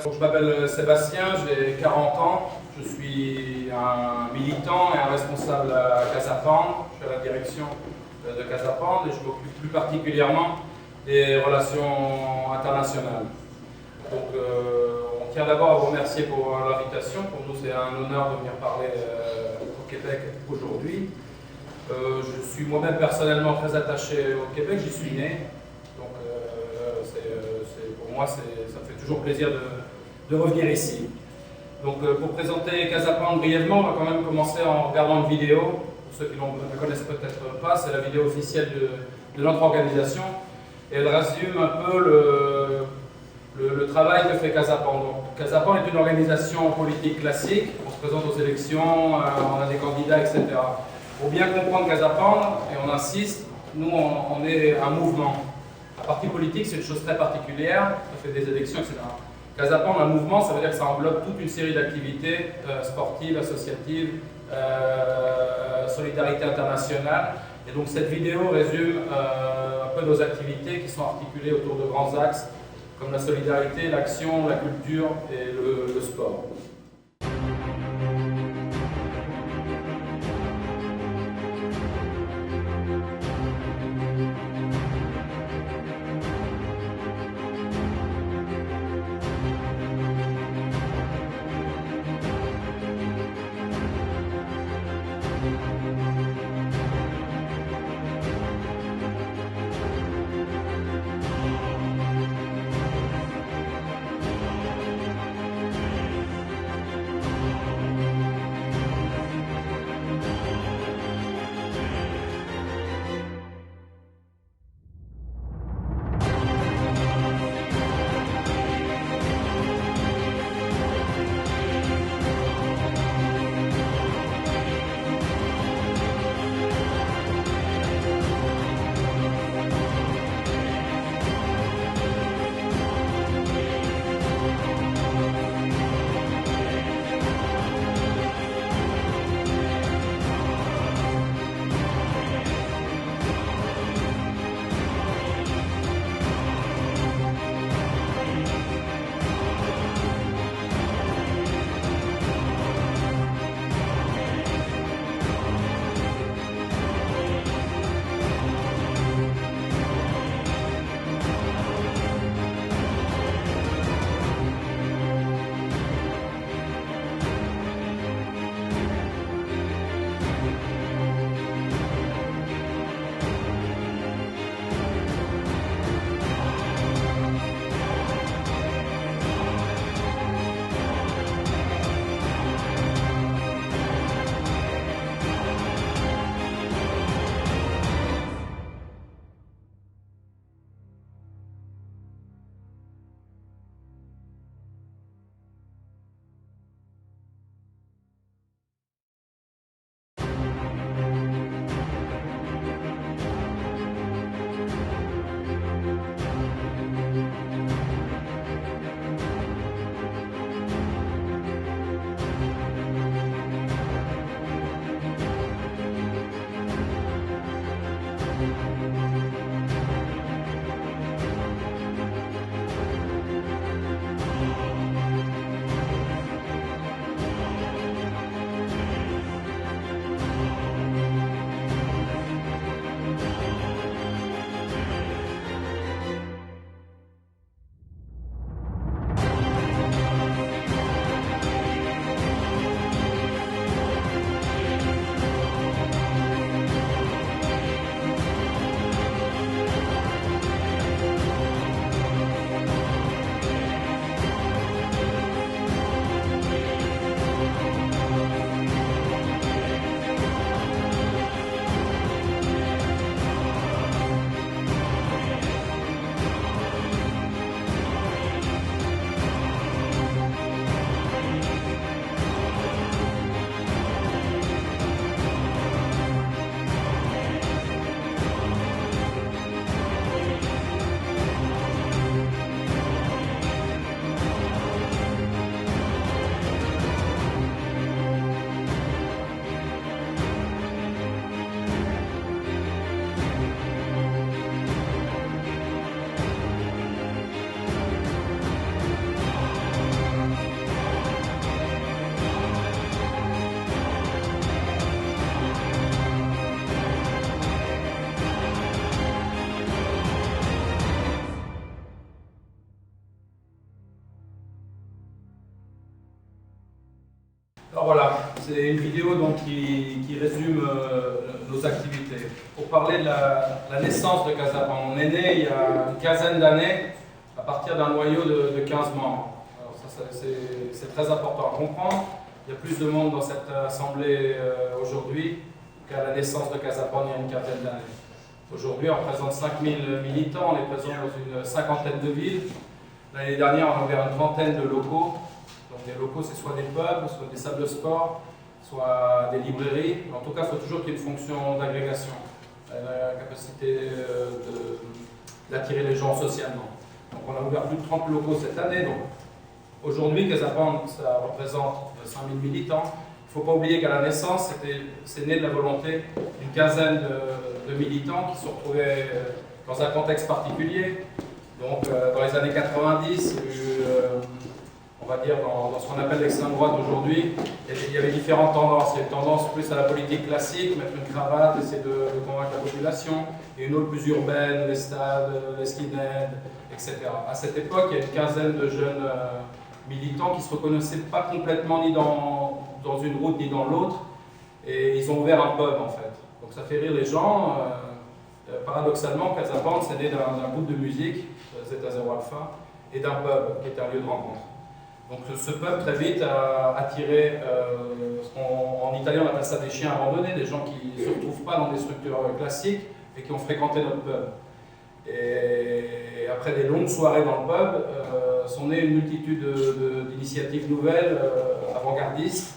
Je m'appelle Sébastien, j'ai 40 ans, je suis un militant et un responsable à Casapande. Je suis à la direction de Casapande et je m'occupe plus particulièrement des relations internationales. Donc, on tient d'abord à vous remercier pour l'invitation. Pour nous, c'est un honneur de venir parler au Québec aujourd'hui. Je suis moi-même personnellement très attaché au Québec, j'y suis né. Donc, pour moi, ça me fait toujours plaisir de revenir ici. Donc, pour présenter Casapande brièvement, on va quand même commencer en regardant une vidéo. Pour ceux qui ne connaissent peut-être pas, c'est la vidéo officielle de notre organisation. Et elle résume un peu le travail que fait Casapande. Donc, Casapande est une organisation politique classique. On se présente aux élections, on a des candidats, etc. Pour bien comprendre Casapande, et on insiste, nous, on est un mouvement. Un parti politique, c'est une chose très particulière, ça fait des élections, etc. Casapande, un mouvement, ça veut dire que ça englobe toute une série d'activités sportives, associatives, solidarité internationale. Et donc cette vidéo résume un peu nos activités qui sont articulées autour de grands axes comme la solidarité, l'action, la culture et le sport. Alors voilà, c'est une vidéo donc, qui résume nos activités. Pour parler de la naissance de Casapan, on est né il y a une quinzaine d'années à partir d'un noyau de 15 membres. Alors ça, c'est très important à comprendre. Il y a plus de monde dans cette assemblée aujourd'hui qu'à la naissance de Casapan il y a une quinzaine d'années. Aujourd'hui, on représente 5000 militants, on est présent dans une cinquantaine de villes. L'année dernière, on a ouvert une trentaine de locaux. Donc les locaux, c'est soit des pubs, soit des salles de sport, soit des librairies. En tout cas, il faut toujours qu'il y ait une fonction d'agrégation, la capacité d'attirer les gens socialement. Donc on a ouvert plus de 30 locaux cette année. Donc aujourd'hui, Casapan, ça représente 5000 militants. Il ne faut pas oublier qu'à la naissance, c'est né de la volonté d'une quinzaine de militants qui se retrouvaient dans un contexte particulier. Donc dans les années 90, on va dire dans ce qu'on appelle l'extrême droite aujourd'hui, il y avait différentes tendances. Il y a une tendance plus à la politique classique, mettre une cravate, essayer de convaincre la population, et une autre plus urbaine, les stades, les skinheads, etc. À cette époque, il y a une quinzaine de jeunes militants qui ne se reconnaissaient pas complètement ni dans une route ni dans l'autre, et ils ont ouvert un pub en fait. Donc ça fait rire les gens. Paradoxalement, Casapan, c'est né d'un groupe de musique, Zeta Zero Alpha, et d'un pub qui était un lieu de rencontre. Donc ce pub très vite a attiré, en italien on appelle ça des chiens abandonnés, des gens qui ne se retrouvent pas dans des structures classiques et qui ont fréquenté notre pub. Et après des longues soirées dans le pub, sont nées une multitude d'initiatives nouvelles, avant-gardistes.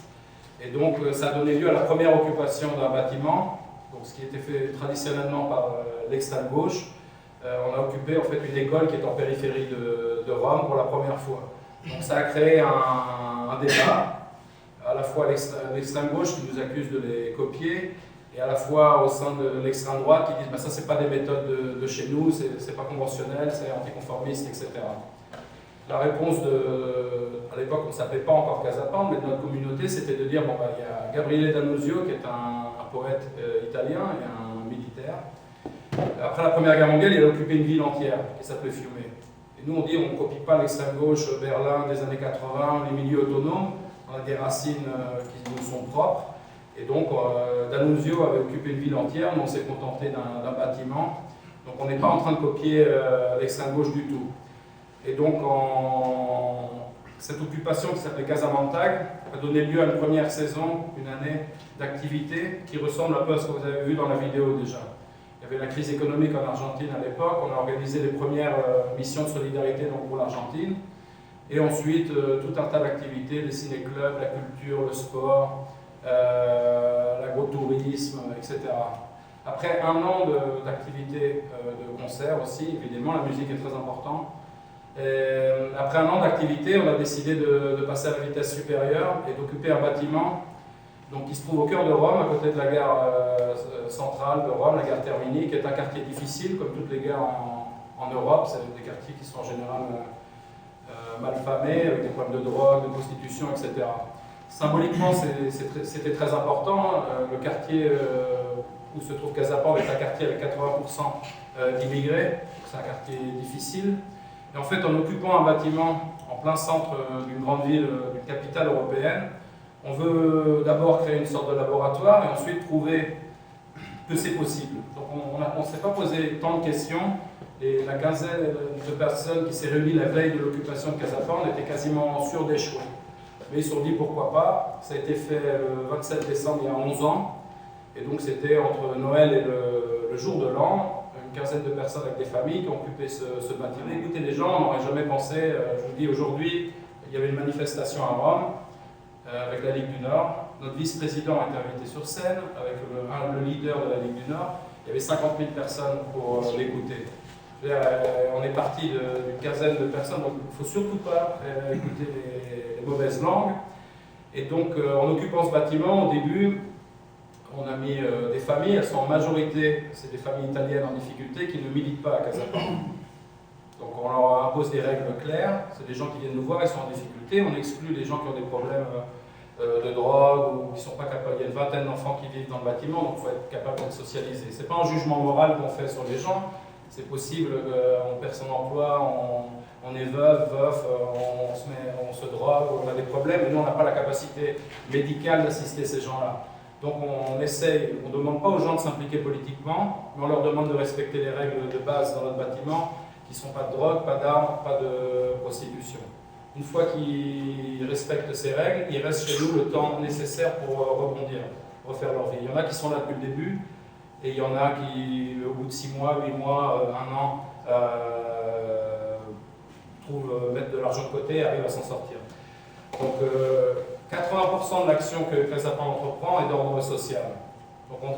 Et donc ça a donné lieu à la première occupation d'un bâtiment, donc, ce qui était fait traditionnellement par l'extrême gauche. On a occupé en fait une école qui est en périphérie de Rome pour la première fois. Donc ça a créé un débat, à la fois à l'extrême gauche qui nous accuse de les copier, et à la fois au sein de l'extrême droite qui disent bah, ça c'est pas des méthodes de chez nous, c'est pas conventionnel, c'est anticonformiste, etc. La réponse à l'époque on ne s'appelait pas encore Casapan, mais de notre communauté c'était de dire bon bah, il y a Gabriele D'Annunzio qui est un poète italien et un militaire. Après la Première Guerre mondiale, il a occupé une ville entière qui s'appelait Fiume. Et nous on dit on ne copie pas l'extrême gauche Berlin des années 80, les milieux autonomes, on a des racines qui nous sont propres. Et donc D'Annunzio avait occupé une ville entière, nous on s'est contenté d'un bâtiment. Donc on n'est pas en train de copier l'extrême gauche du tout. Et donc cette occupation qui s'appelait Casamantag a donné lieu à une première saison, une année d'activité qui ressemble un peu à ce que vous avez vu dans la vidéo déjà. Il y avait la crise économique en Argentine à l'époque, on a organisé les premières missions de solidarité donc, pour l'Argentine. Et ensuite, tout un tas d'activités, les ciné-clubs, la culture, le sport, l'agrotourisme, etc. Après un an d'activité de concert aussi, évidemment, la musique est très importante. Après un an d'activité, on a décidé de passer à la vitesse supérieure et d'occuper un bâtiment donc, qui se trouve au cœur de Rome, à côté de la gare centrale de Rome, la gare Termini, qui est un quartier difficile, comme toutes les gares en Europe. C'est des quartiers qui sont en général mal famés, avec des problèmes de drogue, de prostitution, etc. Symboliquement, c'était très important. Le quartier où se trouve Casapan est un quartier avec 80% d'immigrés. C'est un quartier difficile. Et en fait, en occupant un bâtiment en plein centre d'une grande ville, d'une capitale européenne, on veut d'abord créer une sorte de laboratoire et ensuite prouver que c'est possible. Donc on ne s'est pas posé tant de questions. Et la quinzaine de personnes qui s'est réunie la veille de l'occupation de Casapan, on était quasiment sûrs d'échouer. Mais ils se sont dit pourquoi pas. Ça a été fait le 27 décembre il y a 11 ans. Et donc c'était entre Noël et le jour de l'an, une quinzaine de personnes avec des familles qui ont occupé ce bâtiment. Écoutez, les gens, on n'aurait jamais pensé, je vous dis aujourd'hui, il y avait une manifestation à Rome avec la Ligue du Nord. Notre vice-président a été invité sur scène avec le leader de la Ligue du Nord. Il y avait 50 000 personnes pour l'écouter. On est parti d'une quinzaine de personnes, donc il ne faut surtout pas écouter les mauvaises langues. Et donc en occupant ce bâtiment, au début, on a mis des familles, elles sont en majorité, c'est des familles italiennes en difficulté qui ne militent pas à Casapan. Donc on leur impose des règles claires, c'est des gens qui viennent nous voir, ils sont en difficulté, on exclut les gens qui ont des problèmes de drogue ou qui ne sont pas capables. Il y a une vingtaine d'enfants qui vivent dans le bâtiment, donc il faut être capable d'être socialisé. Ce n'est pas un jugement moral qu'on fait sur les gens, C'est possible qu'on perd son emploi, on est veuf, on se drogue, on a des problèmes, et nous on n'a pas la capacité médicale d'assister ces gens-là. Donc on essaye, on ne demande pas aux gens de s'impliquer politiquement, mais on leur demande de respecter les règles de base dans notre bâtiment, qui ne sont pas de drogue, pas d'armes, pas de prostitution. Une fois qu'ils respectent ces règles, ils restent chez nous le temps nécessaire pour rebondir, refaire leur vie. Il y en a qui sont là depuis le début, et il y en a qui, au bout de 6 mois, 8 mois, 1 an, mettre de l'argent de côté et arrivent à s'en sortir. Donc 80% de l'action que Casapan entreprend est d'ordre social. Donc on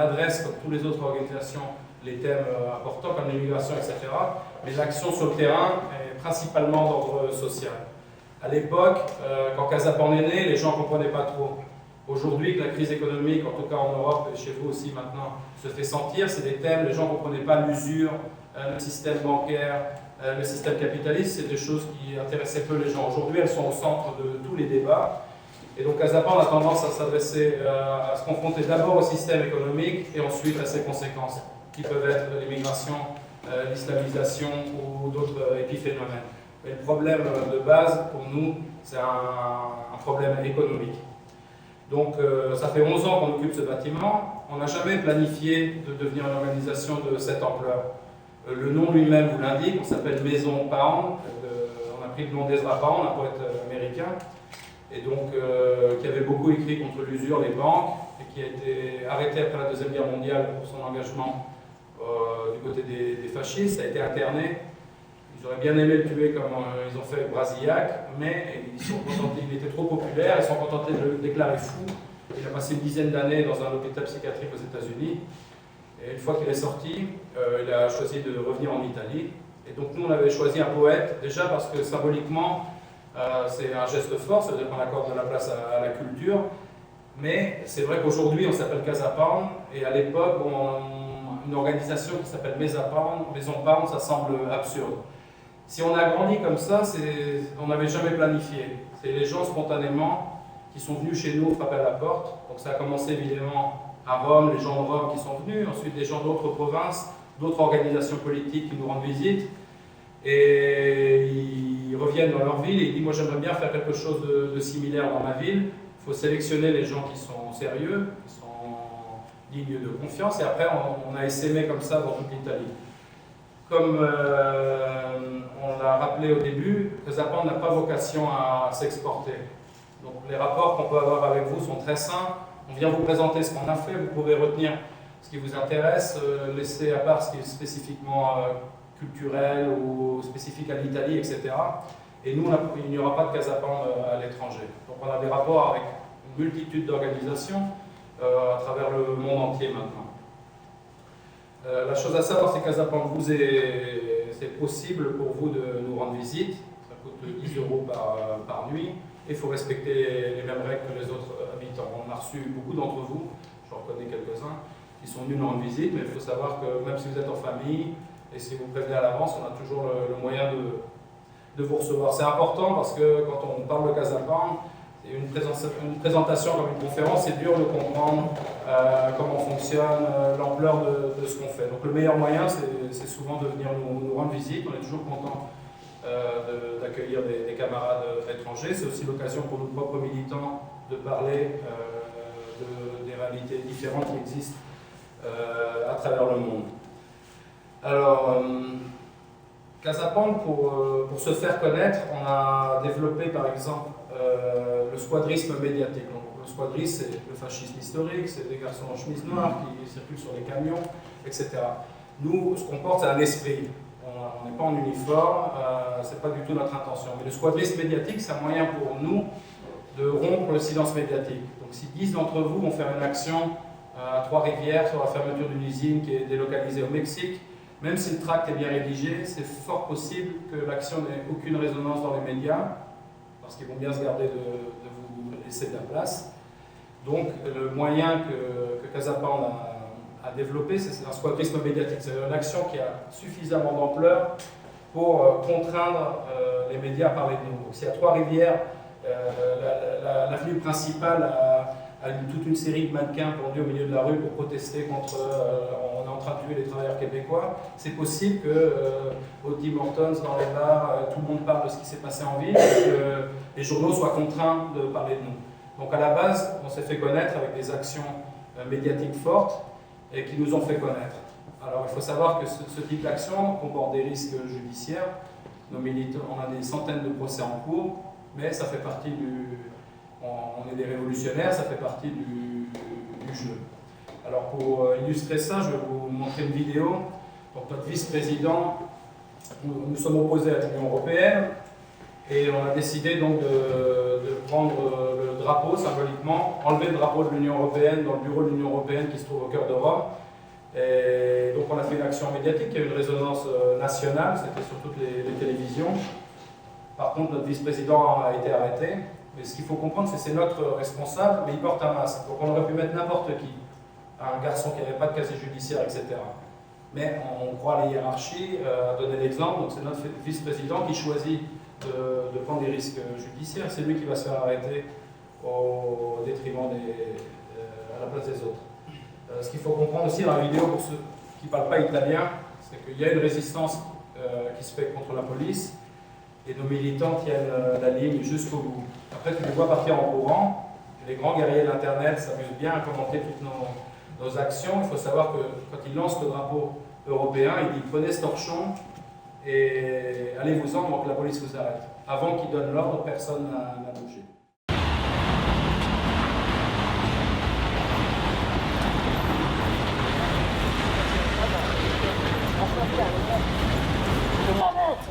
adresse, comme toutes les autres organisations, les thèmes importants comme l'immigration, etc. Mais l'action sur le terrain est principalement d'ordre social. À l'époque, quand Casapan est né, les gens ne comprenaient pas trop. Aujourd'hui, que la crise économique, en tout cas en Europe et chez vous aussi maintenant, se fait sentir, c'est des thèmes, les gens ne comprenaient pas l'usure, le système bancaire, le système capitaliste, c'est des choses qui intéressaient peu les gens. Aujourd'hui, elles sont au centre de tous les débats. Et donc Casapan a tendance à s'adresser, à se confronter d'abord au système économique et ensuite à ses conséquences, qui peuvent être l'immigration, l'islamisation ou d'autres épiphénomènes. Mais le problème de base, pour nous, c'est un problème économique. Donc ça fait 11 ans qu'on occupe ce bâtiment. On n'a jamais planifié de devenir une organisation de cette ampleur. Le nom lui-même vous l'indique, on s'appelle Maison Pound. On a pris le nom d'Ezra Pound, un poète américain, et donc qui avait beaucoup écrit contre l'usure des banques, et qui a été arrêté après la Deuxième Guerre mondiale pour son engagement du côté des fascistes, a été interné. Ils auraient bien aimé le tuer comme ils ont fait avec Brasillac, mais il était trop populaire, ils sont contentés de le déclarer fou. Il a passé une dizaine d'années dans un hôpital psychiatrique aux États-Unis. Et une fois qu'il est sorti, il a choisi de revenir en Italie. Et donc nous, on avait choisi un poète, déjà parce que symboliquement, c'est un geste fort, ça veut dire qu'on accorde de la place à la culture. Mais c'est vrai qu'aujourd'hui, on s'appelle Casapan, et à l'époque, une organisation qui s'appelle Maison Pound, ça semble absurde. Si on a grandi comme ça, on n'avait jamais planifié. C'est les gens spontanément qui sont venus chez nous frapper à la porte. Donc ça a commencé évidemment à Rome, les gens de Rome qui sont venus, ensuite des gens d'autres provinces, d'autres organisations politiques qui nous rendent visite. Et ils reviennent dans leur ville et ils disent « Moi j'aimerais bien faire quelque chose de similaire dans ma ville. Il faut sélectionner les gens qui sont sérieux, qui sont dignes de confiance. » Et après on a essaimé comme ça dans toute l'Italie. Comme on l'a rappelé au début, Casapan n'a pas vocation à s'exporter. Donc les rapports qu'on peut avoir avec vous sont très sains. On vient vous présenter ce qu'on a fait, vous pouvez retenir ce qui vous intéresse, laisser à part ce qui est spécifiquement culturel ou spécifique à l'Italie, etc. Et nous, il n'y aura pas de Casapan à l'étranger. Donc on a des rapports avec une multitude d'organisations à travers le monde entier maintenant. La chose à savoir, c'est que Casapan c'est possible pour vous de nous rendre visite. Ça coûte 10 € par nuit. Et il faut respecter les mêmes règles que les autres habitants. On a reçu beaucoup d'entre vous, j'en reconnais quelques-uns, qui sont venus nous rendre visite, mais il faut savoir que même si vous êtes en famille, et si vous prévenez à l'avance, on a toujours le moyen de vous recevoir. C'est important parce que quand on parle de Casapan, c'est une présentation comme une conférence, c'est dur de comprendre comment fonctionne, l'ampleur de ce qu'on fait. Donc le meilleur moyen, c'est souvent de venir nous rendre visite. On est toujours content d'accueillir des camarades étrangers. C'est aussi l'occasion pour nos propres militants de parler des réalités différentes qui existent à travers le monde. Alors, Casapan, pour se faire connaître, on a développé par exemple le squadrisme médiatique. Donc, le squadrisme, c'est le fascisme historique, c'est des garçons en chemise noire qui circulent sur les camions, etc. Nous, ce qu'on porte, c'est un esprit. On n'est pas en uniforme, c'est pas du tout notre intention. Mais le squadrisme médiatique, c'est un moyen pour nous de rompre le silence médiatique. Donc si 10 d'entre vous vont faire une action à Trois-Rivières sur la fermeture d'une usine qui est délocalisée au Mexique, même si le tract est bien rédigé, c'est fort possible que l'action n'ait aucune résonance dans les médias, parce qu'ils vont bien se garder de vous laisser de la place. Donc le moyen que Casapan a développé, c'est un squadrisme médiatique. C'est une action qui a suffisamment d'ampleur pour contraindre les médias à parler de nous. Donc si à Trois-Rivières, l'avenue principale a toute une série de mannequins pendus au milieu de la rue pour protester contre, on est en en train de tuer les travailleurs québécois. C'est possible que au Tim Hortons, dans les bars, tout le monde parle de ce qui s'est passé en ville et que les journaux soient contraints de parler de nous. Donc à la base, on s'est fait connaître avec des actions médiatiques fortes et qui nous ont fait connaître. Alors il faut savoir que ce type d'action comporte des risques judiciaires. Nos militants, on a des centaines de procès en cours, mais ça fait partie on est des révolutionnaires, ça fait partie du jeu. Alors pour illustrer ça, je vais vous montrer une vidéo. Donc notre vice-président, nous sommes opposés à l'Union européenne et on a décidé donc de prendre le drapeau symboliquement, enlever le drapeau de l'Union européenne dans le bureau de l'Union européenne qui se trouve au cœur de Rome. Et donc on a fait une action médiatique qui a eu une résonance nationale, c'était sur toutes les télévisions. Par contre, notre vice-président a été arrêté. Mais ce qu'il faut comprendre, c'est que c'est notre responsable, mais il porte un masque. Donc on aurait pu mettre n'importe qui, un garçon qui n'avait pas de casier judiciaire, etc. Mais on croit à la hiérarchie, à donner l'exemple. Donc c'est notre vice-président qui choisit de prendre des risques judiciaires. C'est lui qui va se faire arrêter au détriment à la place des autres. Ce qu'il faut comprendre aussi dans la vidéo, pour ceux qui ne parlent pas italien, c'est qu'il y a une résistance qui se fait contre la police et nos militants tiennent la ligne jusqu'au bout. Après, tu les vois partir en courant. Les grands guerriers de l'Internet s'amusent bien à commenter toutes nos actions. Il faut savoir que quand ils lancent le drapeau européen, ils disent prenez ce torchon et allez-vous-en avant que la police vous arrête. Avant qu'ils donnent l'ordre, personne n'a bougé.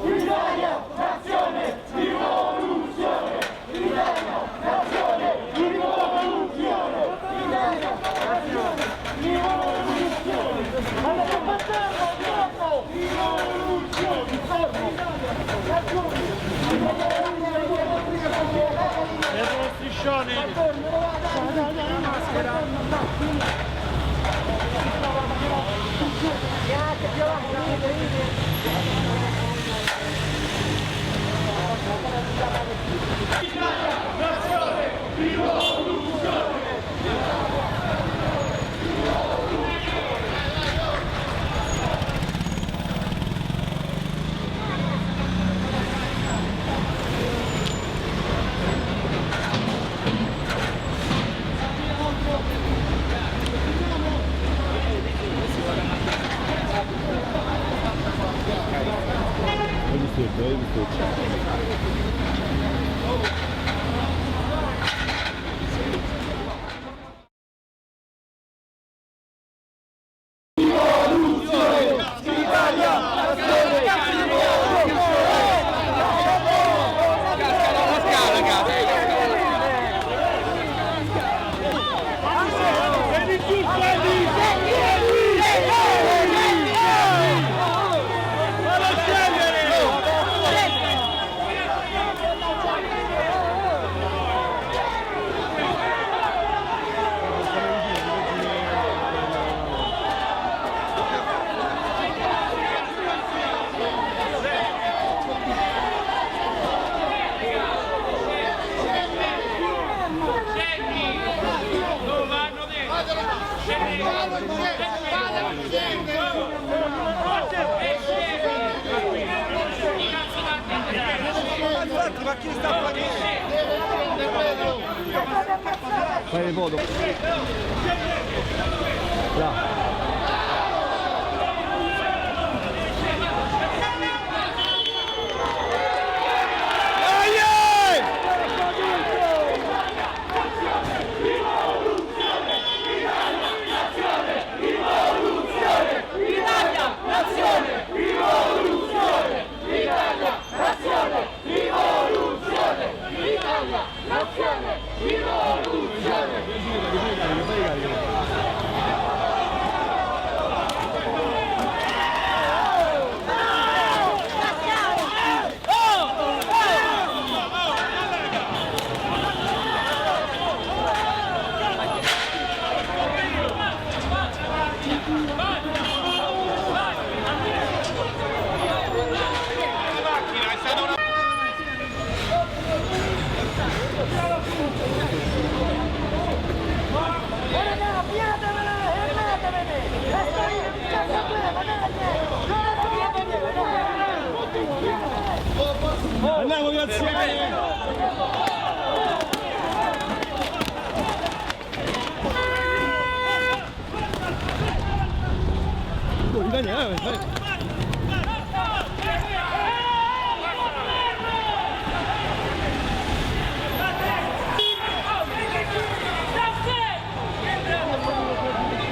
Italia, nazione, rivoluzione! Italia, nazione, rivoluzione! Italia, nazione, rivoluzione! Alla combatterla, dopo! Rivoluzione! Dietro lo striscione! La maschera! Ma chi sta facendo? Fai il voto. Là.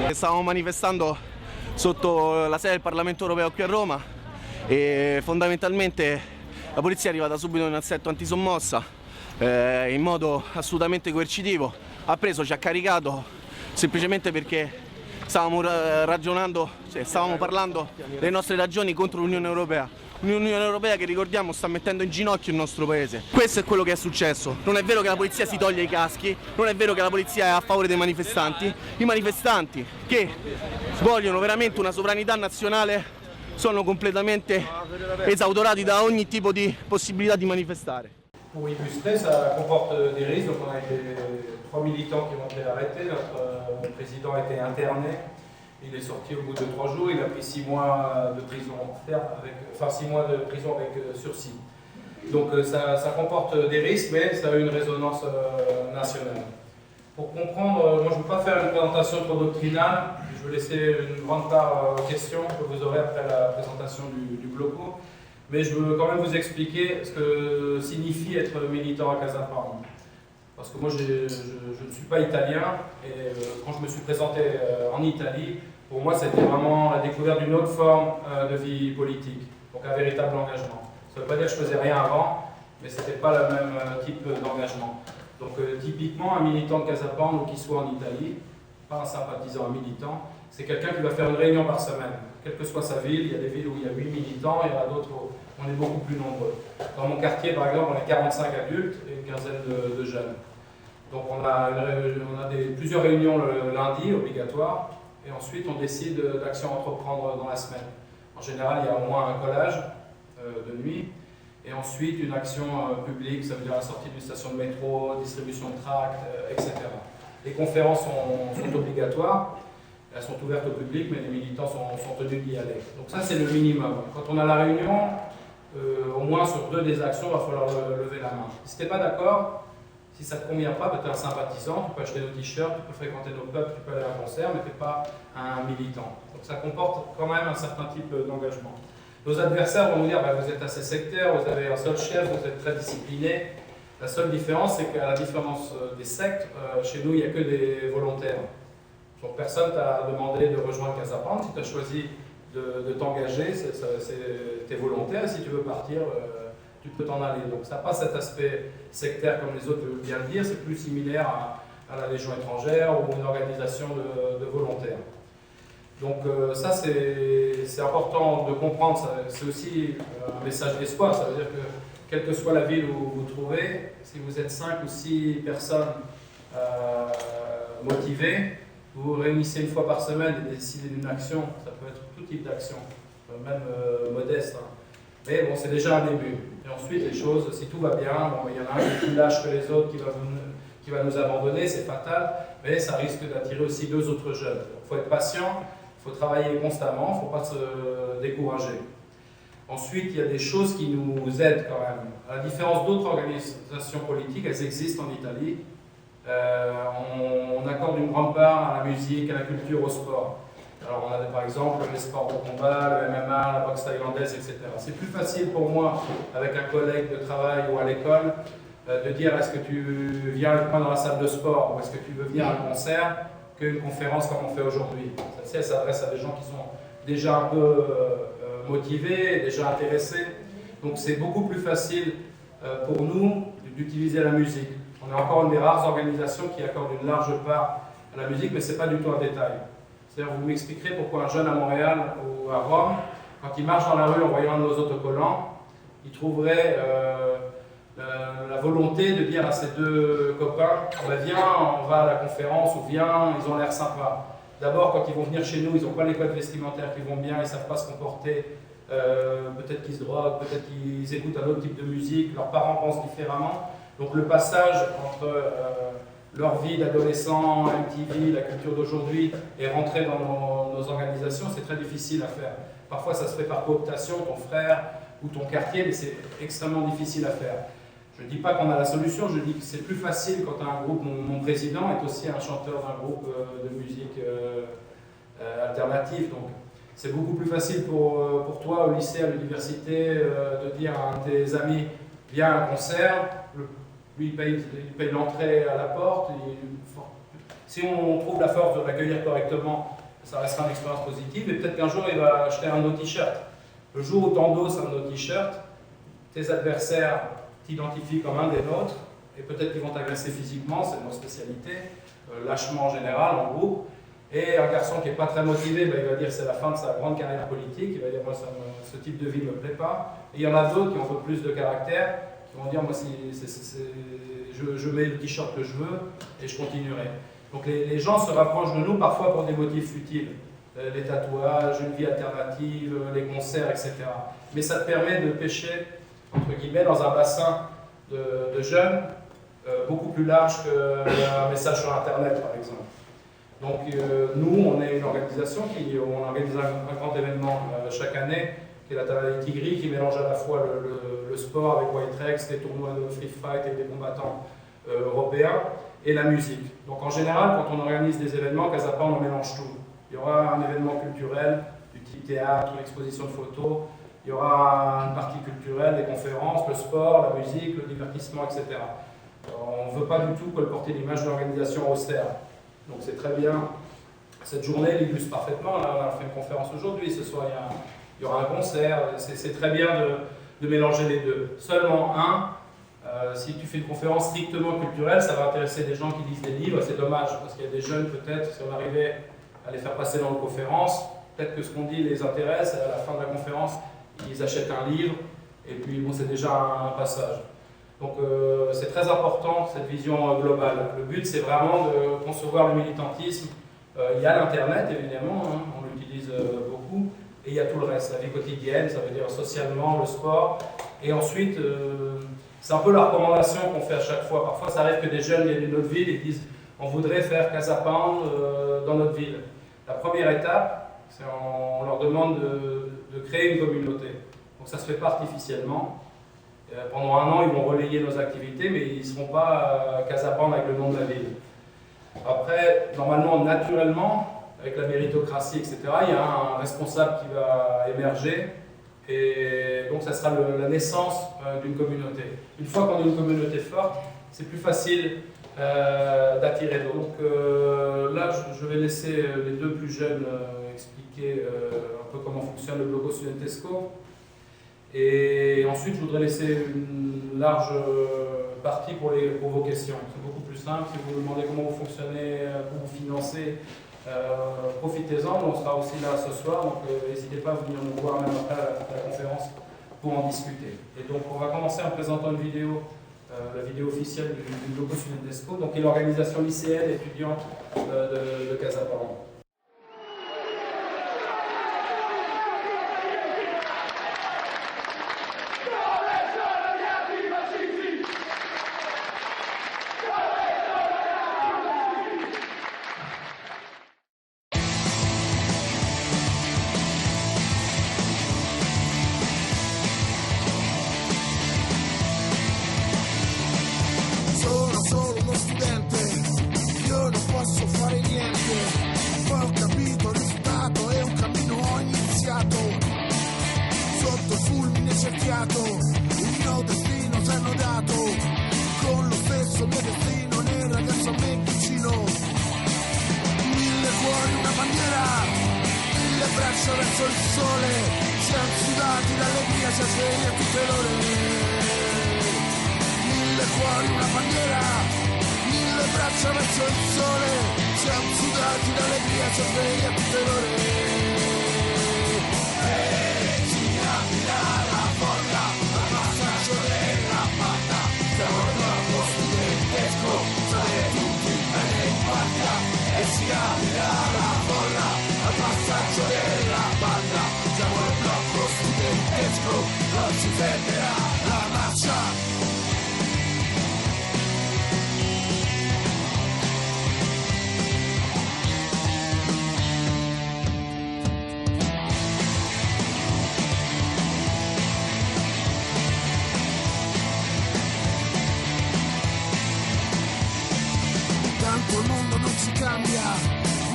Stavamo manifestando sotto la sede del Parlamento Europeo qui a Roma e fondamentalmente la polizia è arrivata subito in assetto antisommossa in modo assolutamente coercitivo, ha preso, ci ha caricato semplicemente perché stavamo ragionando, stavamo parlando delle nostre ragioni contro l'Unione Europea. Un'Unione Europea che, ricordiamo, sta mettendo in ginocchio il nostro paese. Questo è quello che è successo. Non è vero che la polizia si toglie i caschi, non è vero che la polizia è a favore dei manifestanti. I manifestanti che vogliono veramente una sovranità nazionale sono completamente esautorati da ogni tipo di possibilità di manifestare. Pour illustrer, ça comporte des risques. Donc on a été 3 militants qui ont été arrêtés. Notre président a été interné. Il est sorti au bout de 3 jours. Il a pris 6 mois de prison ferme, enfin 6 mois de prison avec sursis. Donc ça comporte des risques, mais ça a une résonance nationale. Pour comprendre, moi je ne veux pas faire une présentation trop doctrinale. Je vais laisser une grande part aux questions que vous aurez après la présentation du bloco. Mais je veux quand même vous expliquer ce que signifie être militant à Casa Pound. Parce que moi je ne suis pas italien et quand je me suis présenté en Italie, pour moi c'était vraiment la découverte d'une autre forme de vie politique, donc un véritable engagement. Ça ne veut pas dire que je faisais rien avant, mais ce n'était pas le même type d'engagement. Donc typiquement un militant de Casa Pound ou qui soit en Italie, pas un sympathisant, un militant, c'est quelqu'un qui va faire une réunion par semaine. Quelle que soit sa ville, il y a des villes où il y a 8 militants, il y en a d'autres où on est beaucoup plus nombreux. Dans mon quartier par exemple, on est 45 adultes et une quinzaine de jeunes. Donc on a plusieurs réunions le lundi, obligatoires, et ensuite on décide d'actions à entreprendre dans la semaine. En général, il y a au moins un collage de nuit, et ensuite une action publique, ça veut dire la sortie d'une station de métro, distribution de tracts, etc. Les conférences sont obligatoires, elles sont ouvertes au public, mais les militants sont tenus d'y aller. Donc ça c'est le minimum. Quand on a la réunion, au moins sur 2 des actions, il va falloir lever la main. Si tu n'es pas d'accord, si ça ne te convient pas, tu es un sympathisant, tu peux acheter nos t-shirts, tu peux fréquenter nos pubs, tu peux aller à un concert, mais tu n'es pas un militant. Donc ça comporte quand même un certain type d'engagement. Nos adversaires vont nous dire, vous êtes assez sectaire, vous avez un seul chef, vous êtes très discipliné. La seule différence, c'est qu'à la différence des sectes, chez nous, il n'y a que des volontaires. Donc personne t'a demandé de rejoindre Casa Pound. Si tu as choisi de t'engager, t'es volontaire, et si tu veux partir, tu peux t'en aller. Donc ça n'a pas cet aspect sectaire comme les autres veulent bien le dire, c'est plus similaire à la Légion étrangère ou une organisation de volontaires. Donc ça c'est important de comprendre, c'est aussi un message d'espoir, ça veut dire que quelle que soit la ville où vous vous trouvez, si vous êtes 5 ou 6 personnes motivées, vous vous réunissez une fois par semaine et décidez d'une action, ça peut être tout type d'action, même modeste. Hein. Mais bon, c'est déjà un début. Et ensuite, les choses, si tout va bien, bon, il y en a un qui est plus lâche que les autres, qui va nous abandonner, c'est fatal, mais ça risque d'attirer aussi 2 autres jeunes. Il faut être patient, il faut travailler constamment, il ne faut pas se décourager. Ensuite, il y a des choses qui nous aident quand même. À la différence d'autres organisations politiques, elles existent en Italie. On accorde une grande part à la musique, à la culture, au sport. Alors on a par exemple les sports de combat, le MMA, la boxe thaïlandaise, etc. C'est plus facile pour moi, avec un collègue de travail ou à l'école, de dire est-ce que tu viens avec moi dans la salle de sport ou est-ce que tu veux venir à un concert, qu'une conférence comme on fait aujourd'hui. Ça s'adresse à des gens qui sont déjà un peu motivés, déjà intéressés. Donc c'est beaucoup plus facile pour nous d'utiliser la musique. On est encore une des rares organisations qui accorde une large part à la musique, mais ce n'est pas du tout un détail. C'est-à-dire, vous m'expliquerez pourquoi un jeune à Montréal ou à Rome, quand il marche dans la rue en voyant un de nos autocollants, il trouverait la volonté de dire à ses 2 copains viens, on va à la conférence, ou viens, ils ont l'air sympas. D'abord, quand ils vont venir chez nous, ils n'ont pas les codes vestimentaires qui vont bien, ils ne savent pas se comporter, peut-être qu'ils se droguent, peut-être qu'ils écoutent un autre type de musique, leurs parents pensent différemment. Donc le passage entre leur vie d'adolescent, MTV, la culture d'aujourd'hui, et rentrer dans nos organisations, c'est très difficile à faire. Parfois ça se fait par cooptation, ton frère ou ton quartier, mais c'est extrêmement difficile à faire. Je ne dis pas qu'on a la solution, je dis que c'est plus facile quand un groupe, mon président est aussi un chanteur d'un groupe de musique alternative. Donc c'est beaucoup plus facile pour toi au lycée, à l'université, de dire à un de tes amis, viens à un concert, lui il paye l'entrée à la porte. Si on trouve la force de l'accueillir correctement, ça restera une expérience positive et peut-être qu'un jour il va acheter un autre t-shirt. Le jour où tu endosses un autre t-shirt, tes adversaires t'identifient comme un des nôtres et peut-être qu'ils vont t'agresser physiquement, c'est notre spécialité, lâchement en général, en groupe. Et un garçon qui n'est pas très motivé, ben, il va dire c'est la fin de sa grande carrière politique, il va dire moi ce type de vie ne me plaît pas. Et il y en a d'autres qui ont un peu plus de caractère, qui vont dire moi je mets le t-shirt que je veux et je continuerai. Donc les gens se rapprochent de nous parfois pour des motifs futiles, les tatouages, une vie alternative, les concerts, etc. Mais ça te permet de pêcher, entre guillemets, dans un bassin de jeunes beaucoup plus large qu'un message sur Internet, par exemple. Donc nous, on est une organisation on organise un grand événement chaque année, qui est la Tavali Tigri, qui mélange à la fois le sport avec White Rex, des tournois de free fight et des combattants européens, et la musique. Donc en général, quand on organise des événements, Casapam, on mélange tout. Il y aura un événement culturel, du type théâtre, une exposition de photos, il y aura une partie culturelle, des conférences, le sport, la musique, le divertissement, etc. On ne veut pas du tout colporter l'image d'une organisation austère. Donc c'est très bien. Cette journée l'illustre parfaitement. Là, on a fait une conférence aujourd'hui, ce soir il y aura un concert. C'est très bien de mélanger les deux. Seulement si tu fais une conférence strictement culturelle, ça va intéresser des gens qui lisent des livres. C'est dommage, parce qu'il y a des jeunes peut-être, si on arrivait à les faire passer dans une conférence, peut-être que ce qu'on dit les intéresse, à la fin de la conférence, ils achètent un livre, et puis bon, c'est déjà un passage. Donc c'est très important, cette vision globale. Le but, c'est vraiment de concevoir le militantisme. Il y a l'Internet, évidemment, hein, on l'utilise beaucoup, et il y a tout le reste, la vie quotidienne, ça veut dire socialement, le sport. Et ensuite, c'est un peu la recommandation qu'on fait à chaque fois. Parfois, ça arrive que des jeunes viennent d'une autre ville et disent « on voudrait faire Casapam dans notre ville ». La première étape, c'est on leur demande de créer une communauté. Donc ça se fait pas artificiellement. Pendant un an, ils vont relayer nos activités, mais ils ne seront pas Casapam avec le nom de la ville. Après, normalement, naturellement, avec la méritocratie, etc., il y a un responsable qui va émerger, et donc ça sera la naissance d'une communauté. Une fois qu'on a une communauté forte, c'est plus facile d'attirer d'autres. Donc là, je vais laisser les deux plus jeunes expliquer un peu comment fonctionne le Bloco Studentesco. Et ensuite, je voudrais laisser une large partie pour vos questions. C'est beaucoup plus simple. Si vous me demandez comment vous fonctionnez, comment vous financez, profitez-en. On sera aussi là ce soir, donc n'hésitez pas à venir nous voir même après la conférence pour en discuter. Et donc, on va commencer en présentant une vidéo, la vidéo officielle du Bloco Studentesco, donc qui est l'organisation lycéenne étudiante de Casapam. Tanto il mondo non si cambia,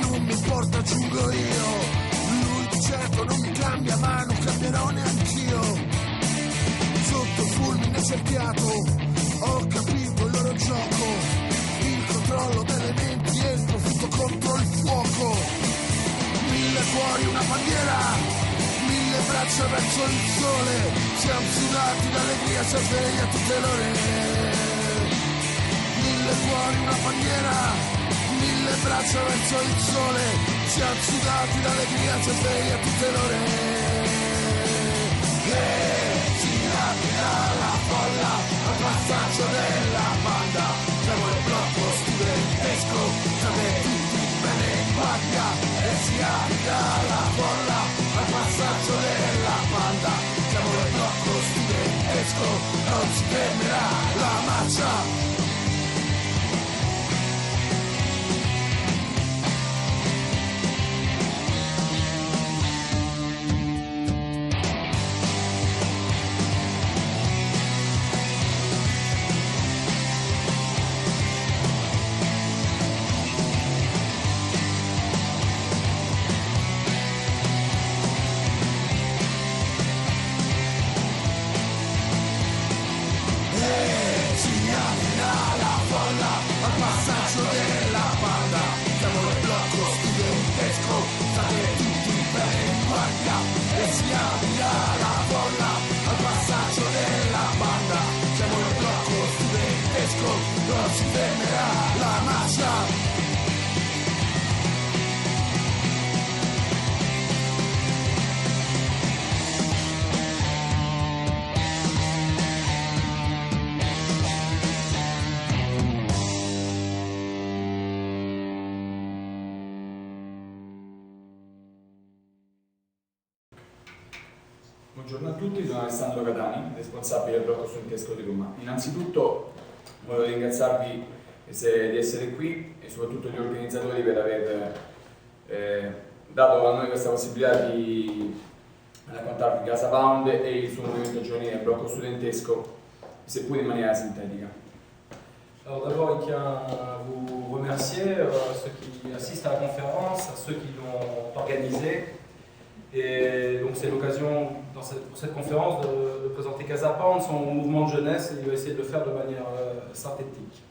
non mi importa, aggiungo io. Lui di certo non mi cambia, ma non cambierò neanch'io. Sotto fulmine cerchiato, ho capito il loro gioco. Il controllo delle menti e il profitto contro il fuoco. 1000 cuori, una bandiera, 1000 braccia verso il sole. Siamo sudati d'allegria, si sveglia tutte le ore. 1000 cuori, una bandiera, 1000 braccia verso il sole. Siamo sudati d'allegria, si sveglia tutte le ore. Si aprirà la folla al passaggio della banda. Siamo il blocco studentesco, siamo tutti bene in guardia. E si aprirà la folla al passaggio della banda. Siamo il blocco studentesco, non si fermerà la marcia. Non si fermerà la marcia. Buongiorno a tutti, sono Alessandro Catani, responsabile del blocco studentesco di Roma. Innanzitutto voglio ringraziarvi di essere qui e soprattutto gli organizzatori per aver dato a noi questa possibilità di raccontarvi Casa Pound e il suo movimento giovanile blocco studentesco, seppur in maniera sintetica. Alors d'abord, il tient à vous remercier, ceux qui assistent à la conférence, à ceux qui l'ont organisée. Et donc c'est l'occasion pour cette conférence de présenter Casa Pound, son mouvement de jeunesse, et il va essayer de le faire de manière synthétique.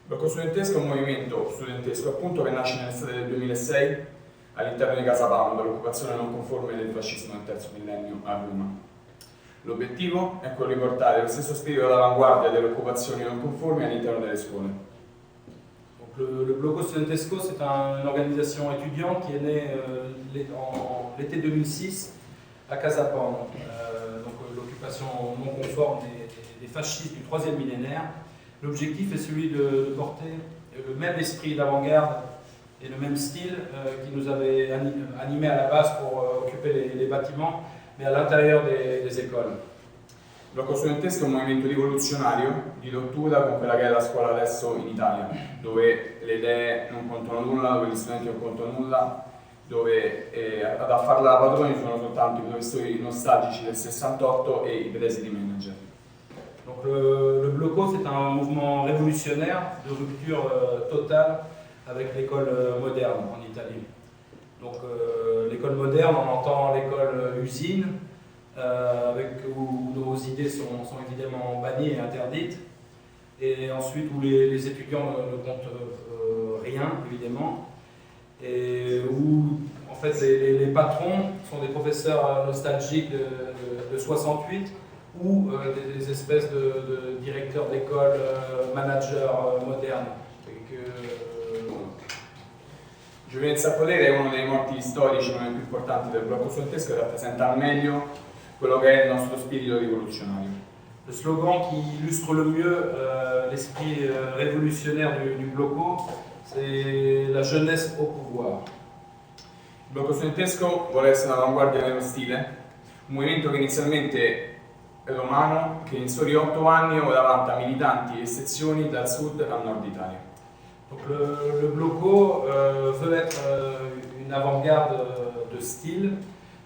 Il blocco studentesco è un movimento studentesco appunto che nasce nell'estate del 2006 all'interno di Casa Pound, l'occupazione non conforme del fascismo del terzo millennio a Roma. L'obiettivo è quello di portare lo stesso spirito d'avanguardia delle occupazioni non conformi all'interno delle scuole. Le Blocco Studentesco, c'est une organisation étudiante qui est née en l'été 2006 à Casa Pound, donc l'occupation non conforme des fascistes du troisième millénaire. L'objectif est celui de porter le même esprit d'avant-garde et le même style qui nous avait animés à la base pour occuper les bâtiments, mais à l'intérieur des écoles. Il blocco studentesco è un movimento rivoluzionario di rottura con quella che è la scuola adesso in Italia, dove le idee non contano nulla, dove gli studenti non contano nulla, dove a farla da padroni sono soltanto i professori nostalgici del 68 e i presidi manager. Donc le Blocco, c'est un mouvement révolutionnaire de rupture totale avec l'école moderne en Italie. Donc l'école moderne, on entend l'école usine, où nos idées sont évidemment bannies et interdites, et ensuite où les étudiants ne comptent rien, évidemment, et où en fait les patrons sont des professeurs nostalgiques de 68, ou des espèces de directeurs d'école, managers modernes. Giovinezza al potere è uno dei morti storici più importanti del blocco studentesco e rappresenta al meglio quello che è il nostro spirito rivoluzionario. Le slogan qui illustre le mieux l'esprit révolutionnaire du Blocco, c'est la jeunesse au pouvoir. Il blocco studentesco vuole essere un'avanguardia nello stile, un movimento che inizialmente è romano, che in soli 8 anni ora vanta militanti e sezioni dal sud al nord Italia. Donc le Blocco veut être une avant-garde de style.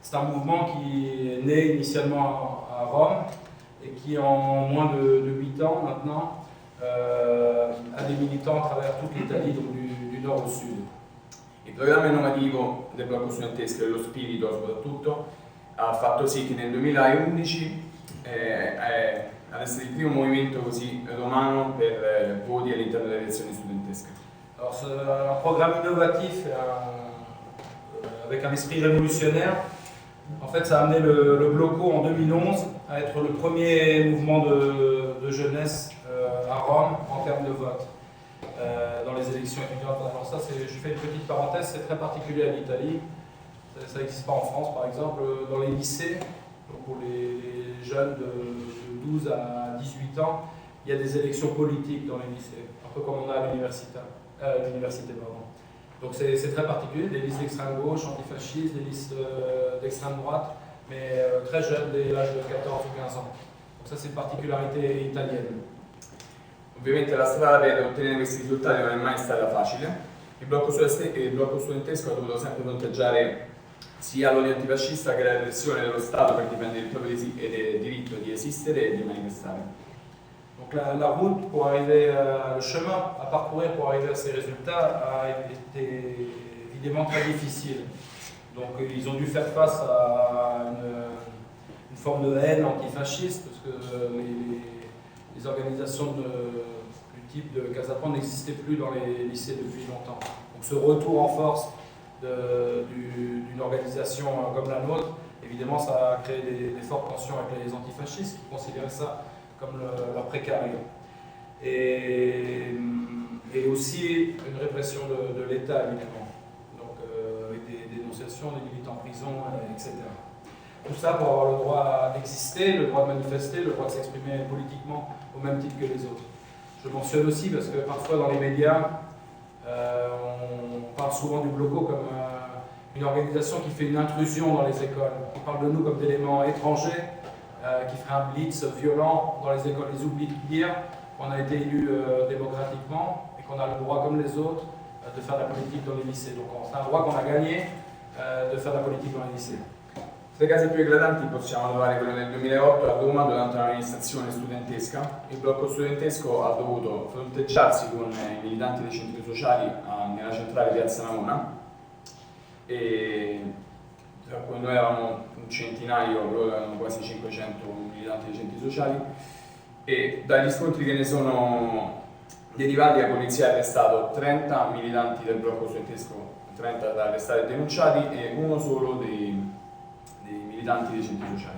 C'est un mouvement qui est né initialement à Rome et qui en moins de 8 ans maintenant à des militants à travers toute l'Italie, donc du nord au sud. Il programma innovativo del blocco studentesco e lo spirito soprattutto ha fatto sì che nel 2011 ad essere il primo movimento così romano per voti all'interno delle elezioni studentesche. Alors c'est un programme innovatif avec un esprit révolutionnaire. En fait, ça a amené le Blocco en 2011 à être le premier mouvement de jeunesse à Rome en termes de vote dans les élections étudiantes. Alors ça, je fais une petite parenthèse, c'est très particulier à l'Italie. Ça n'existe pas en France, par exemple, dans les lycées, donc pour les jeunes de 12 à 18 ans, il y a des élections politiques dans les lycées, un peu comme on a à l'université. Donc c'est très particulier, des listes d'extrême gauche, antifascistes, des listes d'extrême droite, mais très jeunes, dès l'âge de 14 ou 15 ans. Donc ça c'est une particularité italienne. Ovviamente la strada per ottenere questi risultati non è mai stata facile. Il blocco studentesco ha dovuto sempre fronteggiare sia l'odio antifascista che la repressione dello Stato per difendere il proprio diritto di esistere e di manifestare. Donc la route pour arriver, le chemin à parcourir pour arriver à ces résultats a été évidemment très difficile. Donc ils ont dû faire face à une forme de haine antifasciste, parce que les organisations du type de Casa Pound n'existaient plus dans les lycées depuis longtemps. Donc ce retour en force d'une organisation comme la nôtre, évidemment ça a créé des fortes tensions avec les antifascistes qui considéraient ça comme leur précaré. Et aussi une répression de l'État, évidemment. Donc avec des dénonciations, des militants en prison, etc. Tout ça pour avoir le droit d'exister, le droit de manifester, le droit de s'exprimer politiquement au même titre que les autres. Je mentionne aussi parce que parfois dans les médias, on parle souvent du Blocco comme une organisation qui fait une intrusion dans les écoles. On parle de nous comme d'éléments étrangers, qui ferait un blitz violent dans les écoles. Ils oublient de dire qu'on a été élus démocratiquement et qu'on a le droit, comme les autres, de faire de la politique dans les lycées. Donc c'est un droit qu'on a gagné de faire de la politique dans les lycées. Tra i casi più eclatanti possiamo trovare quello del 2008 a Roma durante una manifestazione studentesca. Il blocco studentesco ha dovuto fronteggiarsi con i militanti dei centri sociali nella centrale Piazza Navona, e tra cui noi eravamo un centinaio, loro erano quasi 500 militanti dei centri sociali, e dagli scontri che ne sono derivati la polizia ha arrestato 30 militanti del blocco studentesco, 30 da arrestati e denunciati, e uno solo dei militanti dei centri sociali.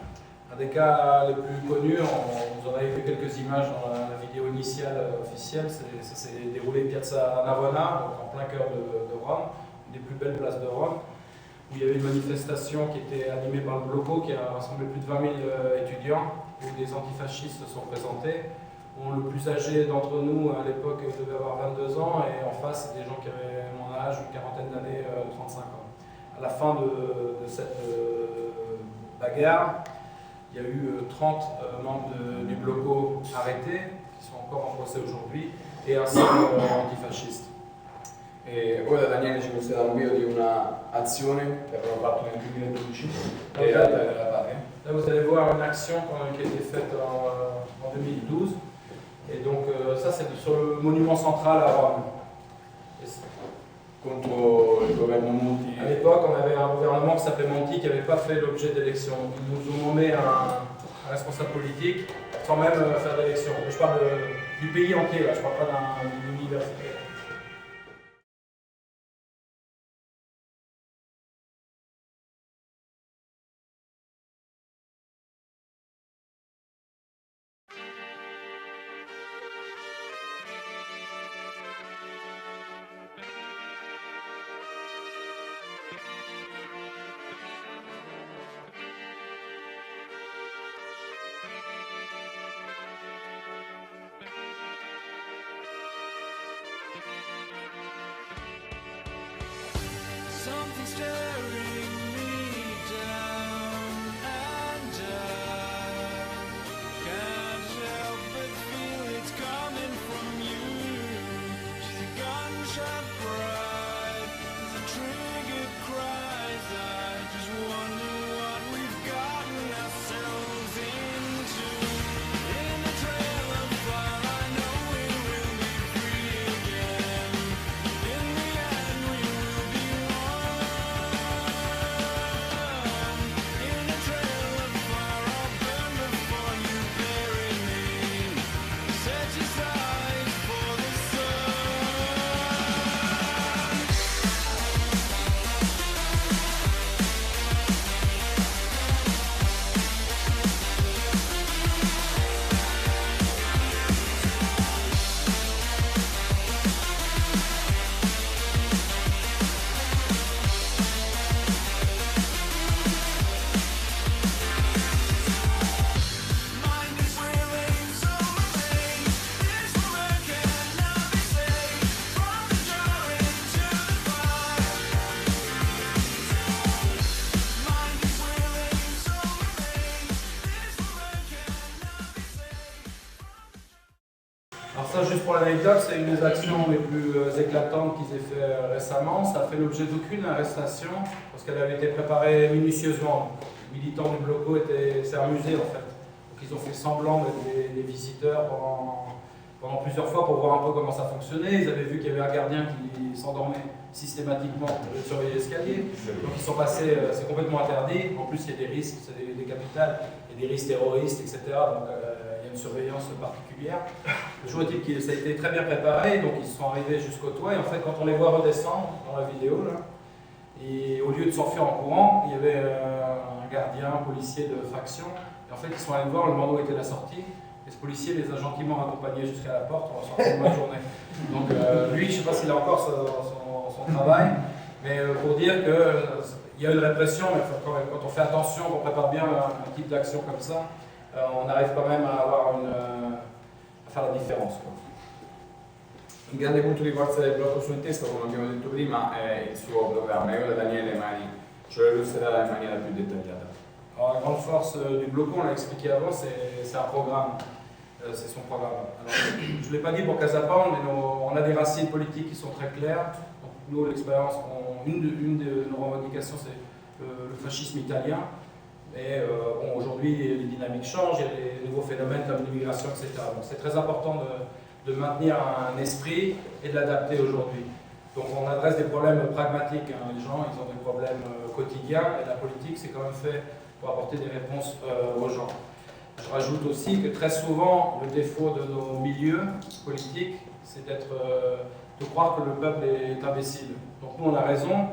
Un des cas les plus connus, vous en avez vu quelques images dans la vidéo initiale officielle, ça s'est déroulé Piazza Navona, donc en plein cœur de Rome, une des plus belles places de Rome, où il y avait une manifestation qui était animée par le Blocco, qui a rassemblé plus de 20 000 étudiants, où des antifascistes se sont présentés. Bon, le plus âgé d'entre nous à l'époque devait avoir 22 ans, et en face, des gens qui avaient mon âge, une quarantaine d'années, 35 ans. À la fin de cette bagarre, il y a eu 30 membres du Blocco arrêtés, qui sont encore en procès aujourd'hui, et un seul antifasciste. E ora Daniele ci mostrerà un video di un'azione che abbiamo fatto nel 2012 Okay. e l'altra della patria. Là, vous allez voir une action qui a été faite en 2012. Et donc ça, c'est sur le monument central à Rome. Contro il governo Monti. À l'époque, on avait un gouvernement qui s'appelait Monti qui n'avait pas fait l'objet d'élection. Ils nous ont nommé un responsable politique sans même faire d'élection. Je parle du pays entier, là. Je ne parle pas d'une université. pour l'anecdote, c'est une des actions les plus éclatantes qu'ils aient fait récemment. Ça a fait l'objet d'aucune arrestation parce qu'elle avait été préparée minutieusement. Les militants du Bloco s'est amusé en fait. Donc ils ont fait semblant d'être des visiteurs pendant plusieurs fois pour voir un peu comment ça fonctionnait. Ils avaient vu qu'il y avait un gardien qui s'endormait systématiquement pour surveiller l'escalier. Donc ils sont passés, c'est complètement interdit. En plus il y a des risques, c'est des capitales, il y a des risques terroristes, etc. Donc il y a une surveillance particulière. Toujours est-il que ça a été très bien préparé, donc ils sont arrivés jusqu'au toit. Et en fait quand on les voit redescendre dans la vidéo, là, et au lieu de s'enfuir en courant, il y avait un gardien, un policier de faction. Et en fait ils sont allés voir, le bandeau était à la sortie. Et ce policier les a gentiment raccompagnés jusqu'à la porte en sortant de la journée. Donc lui, je ne sais pas s'il a encore son travail, mais pour dire qu'il y a une répression, mais quand on fait attention, qu'on prépare bien un type d'action comme ça, on arrive quand même à faire la différence. Un grande punto di forza del blocco studentesco, come abbiamo detto prima, è il suo programma e ora Daniele magari ce lo illustrerà in maniera più dettagliata. Alors, la grande force du Bloco, on l'a expliqué avant, c'est un programme. C'est son programme. Alors, je ne l'ai pas dit pour Casapound, mais on a des racines politiques qui sont très claires. Donc, nous, l'expérience, une de nos revendications, c'est le fascisme italien. Mais bon, aujourd'hui, les dynamiques changent, il y a des nouveaux phénomènes comme l'immigration, etc. Donc c'est très important de maintenir un esprit et de l'adapter aujourd'hui. Donc on adresse des problèmes pragmatiques. Hein. Les gens, ils ont des problèmes quotidiens et la politique, c'est quand même fait pour apporter des réponses aux gens. Je rajoute aussi que très souvent, le défaut de nos milieux politiques, c'est de croire que le peuple est imbécile. Donc nous, on a raison,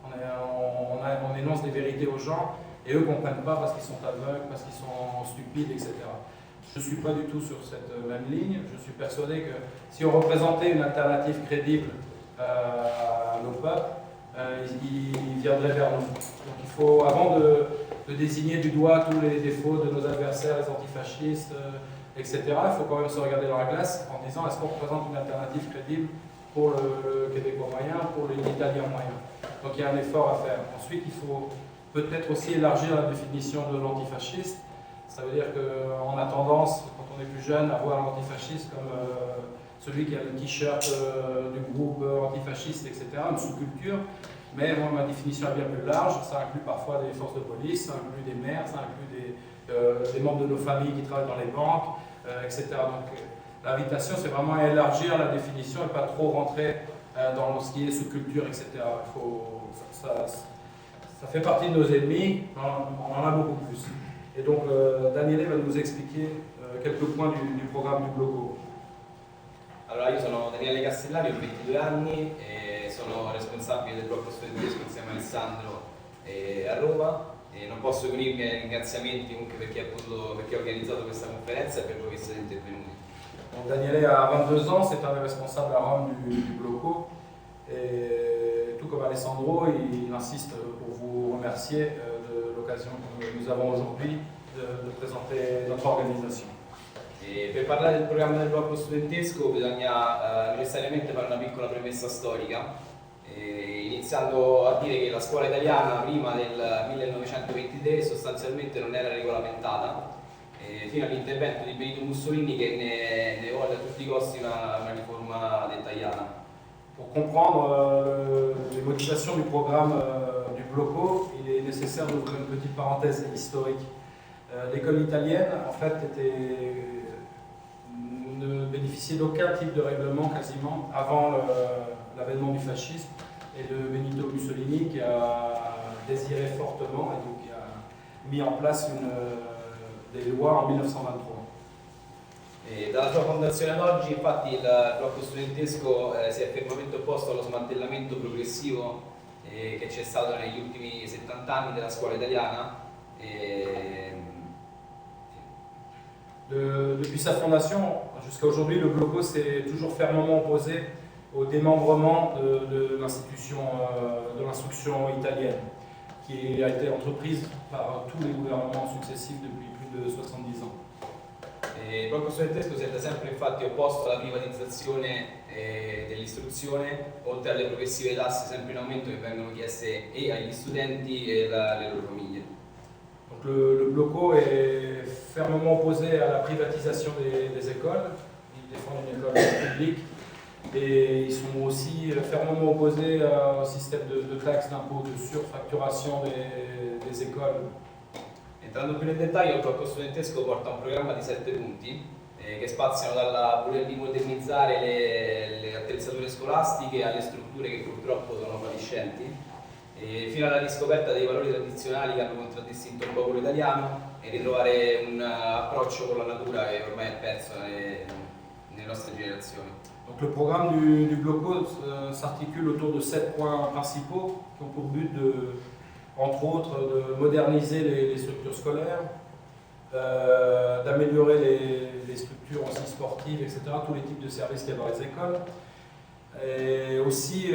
on énonce des vérités aux gens, et eux ne comprennent pas parce qu'ils sont aveugles, parce qu'ils sont stupides, etc. Je ne suis pas du tout sur cette même ligne. Je suis persuadé que si on représentait une alternative crédible à nos peuples, ils viendraient vers nous. Donc il faut, avant de désigner du doigt tous les défauts de nos adversaires, les antifascistes, etc., il faut quand même se regarder dans la glace en disant est-ce qu'on représente une alternative crédible pour le Québécois moyen, pour l'Italien moyen. Donc il y a un effort à faire. Ensuite, il faut peut-être aussi élargir la définition de l'antifasciste. Ça veut dire qu'on a tendance, quand on est plus jeune, à voir l'antifasciste comme celui qui a le t-shirt du groupe antifasciste, etc., une sous-culture. Mais moi, ma définition est bien plus large. Ça inclut parfois des forces de police, ça inclut des maires, ça inclut des membres de nos familles qui travaillent dans les banques, etc. Donc l'invitation, c'est vraiment à élargir la définition et pas trop rentrer dans ce qui est sous-culture, etc. Ça fait partie de nos ennemis, on en a beaucoup plus. Et donc Daniele va nous expliquer quelques points du programme du Bloco. Allora, io sono Daniele Castellari, ho 22 anni e sono responsabile del blocco studentesco insieme a Alessandro a Roma e non posso che unirmi ai ringraziamenti comunque per chi ha organizzato questa conferenza e per voi che siete intervenuti. Donc Daniele a 22 ans, c'est un des responsables à Rome du Bloco. Et tout comme Alessandro, il insiste pour vous remercier de l'occasion que nous avons aujourd'hui de présenter notre organisation. E per parlare del programma del blocco studentesco bisogna necessariamente fare una piccola premessa storica, iniziando a dire che la scuola italiana prima del 1923 sostanzialmente non era regolamentata, fino all'intervento di Benito Mussolini che ne volle a tutti i costi una riforma dettagliata. Pour comprendre les motivations du programme du Bloco, il est nécessaire d'ouvrir une petite parenthèse historique. L'école italienne, en fait, ne bénéficiait d'aucun type de règlement quasiment avant l'avènement du fascisme et de Benito Mussolini qui a désiré fortement et donc qui a mis en place des lois en 1923. E dalla sua fondazione ad oggi, infatti, il blocco studentesco si è fermamente opposto allo smantellamento progressivo che c'è stato negli ultimi 70 anni della scuola italiana. Depuis sa fondation jusqu'à aujourd'hui, le Bloco s'est toujours fermement opposé au démembrement de l'institution de l'instruction italienne, qui a été entreprise par tous les gouvernements successifs depuis plus de 70 ans. Il blocco studentesco si è da sempre infatti opposto alla privatizzazione dell'istruzione, oltre alle progressive tasse sempre in aumento che vengono chieste e agli studenti e alle loro famiglie. Donc le Bloco est fermement opposé à la privatisation des écoles. défendent une école publique. Et ils sont aussi fermement opposés au système de taxes, d'impôts, de surfacturation des écoles. Entrando più nel dettaglio, il blocco studentesco porta un programma di 7 punti che spaziano dal voler modernizzare le attrezzature scolastiche alle strutture che purtroppo sono fatiscenti, fino alla riscoperta dei valori tradizionali che hanno contraddistinto il popolo italiano e ritrovare un approccio con la natura che ormai è perso nelle nostre generazioni. Donc le programme du Bloco s'articule autour de 7 points principaux qui ont pour but entre autres de moderniser les structures scolaires, d'améliorer les structures aussi sportives, etc., tous les types de services qu'il y a dans les écoles, et aussi